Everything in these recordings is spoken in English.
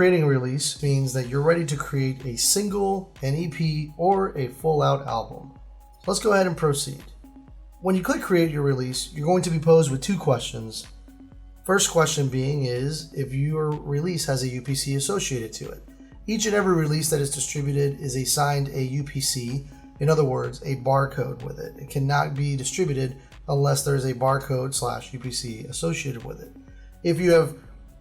creating a release means that you're ready to create a single, an EP, or a full-out album. Let's go ahead and proceed. When you click create your release, you're going to be posed with two questions. First question being is if your release has a UPC associated to it. Each and every release that is distributed is assigned a UPC, in other words, a barcode with it. It cannot be distributed unless there is a barcode / UPC associated with it. If you have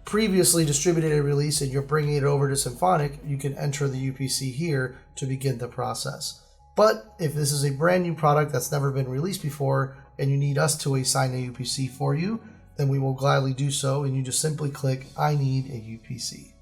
previously distributed a release and you're bringing it over to Symphonic, you can enter the UPC here to begin the process. But if this is a brand new product that's never been released before and you need us to assign a UPC for you, then we will gladly do so, and you just simply click I need a UPC.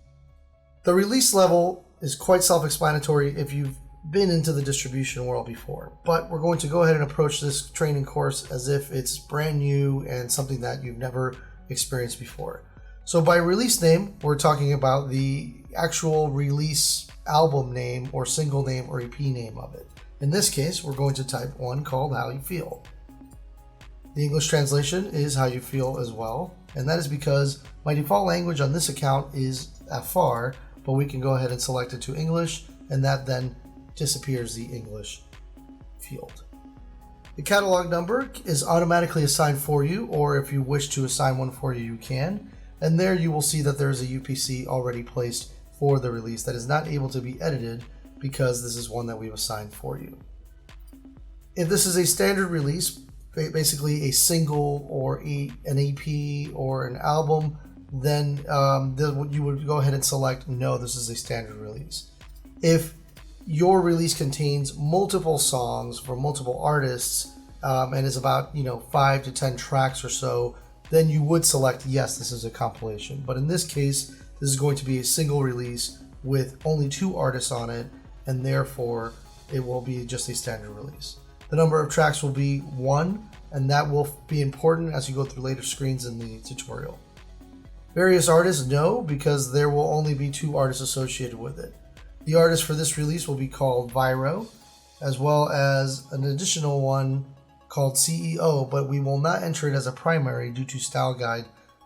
The release level is quite self-explanatory if you've been into the distribution world before, but we're going to go ahead and approach this training course as if it's brand new and something that you've never experienced before. So by release name, we're talking about the actual release album name or single name or EP name of it. In this case, we're going to type one called How You Feel. The English translation is How You Feel as well, and that is because my default language on this account is Afar, but we can go ahead and select it to English, and that then disappears the English field. The catalog number is automatically assigned for you, or if you wish to assign one for you, you can. And there you will see that there is a UPC already placed for the release that is not able to be edited because this is one that we've assigned for you. If this is a standard release, basically a single or an EP or an album, then you would go ahead and select no, this is a standard release. If your release contains multiple songs from multiple artists and is about 5 to 10 tracks or so, then you would select yes, this is a compilation. But in this case, this is going to be a single release with only 2 artists on it, and therefore it will be just a standard release. The number of tracks will be 1, and that will be important as you go through later screens in the tutorial. Various artists, no, because there will only be 2 artists associated with it. The artist for this release will be called Viro, as well as an additional one called CEO, but we will not enter it as a primary due to style guide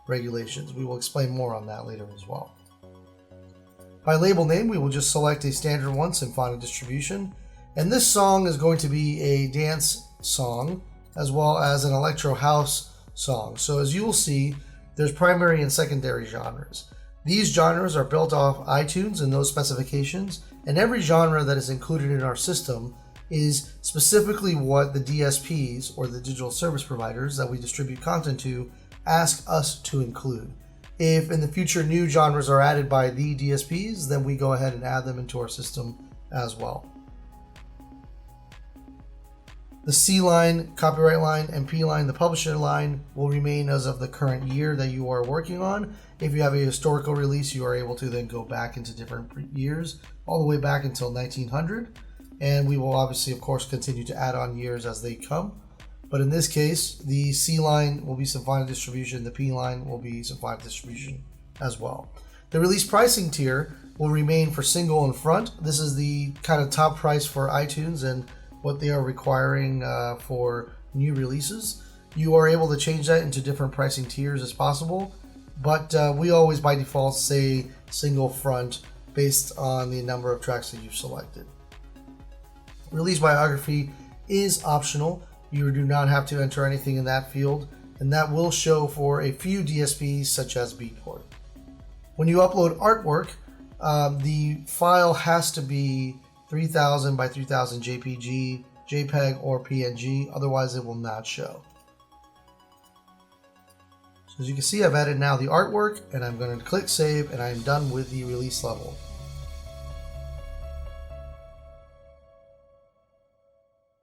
regulations. We will explain more on that later as well. By label name, we will just select a standard one, Symphonic Distribution, and this song is going to be a dance song as well as an electro house song. So as you will see, there's primary and secondary genres. These genres are built off iTunes and those specifications, and every genre that is included in our system is specifically what the DSPs, or the digital service providers that we distribute content to, ask us to include. If in the future new genres are added by the DSPs, then we go ahead and add them into our system as well. The C line, copyright line, and P line, the publisher line, will remain as of the current year that you are working on. If you have a historical release, you are able to then go back into different years, all the way back until 1900. And we will obviously, of course, continue to add on years as they come. But in this case, the C line will be Symphonic Distribution, the P line will be Symphonic Distribution as well. The release pricing tier will remain for single and front. This is the kind of top price for iTunes and what they are requiring for new releases. You are able to change that into different pricing tiers as possible, but we always by default say single front based on the number of tracks that you've selected. Release biography is optional. You do not have to enter anything in that field, and that will show for a few DSPs such as Beatport. When you upload artwork, the file has to be 3000 by 3000 JPG, JPEG, or PNG, otherwise it will not show. So as you can see, I've added now the artwork, and I'm going to click save, and I'm done with the release level.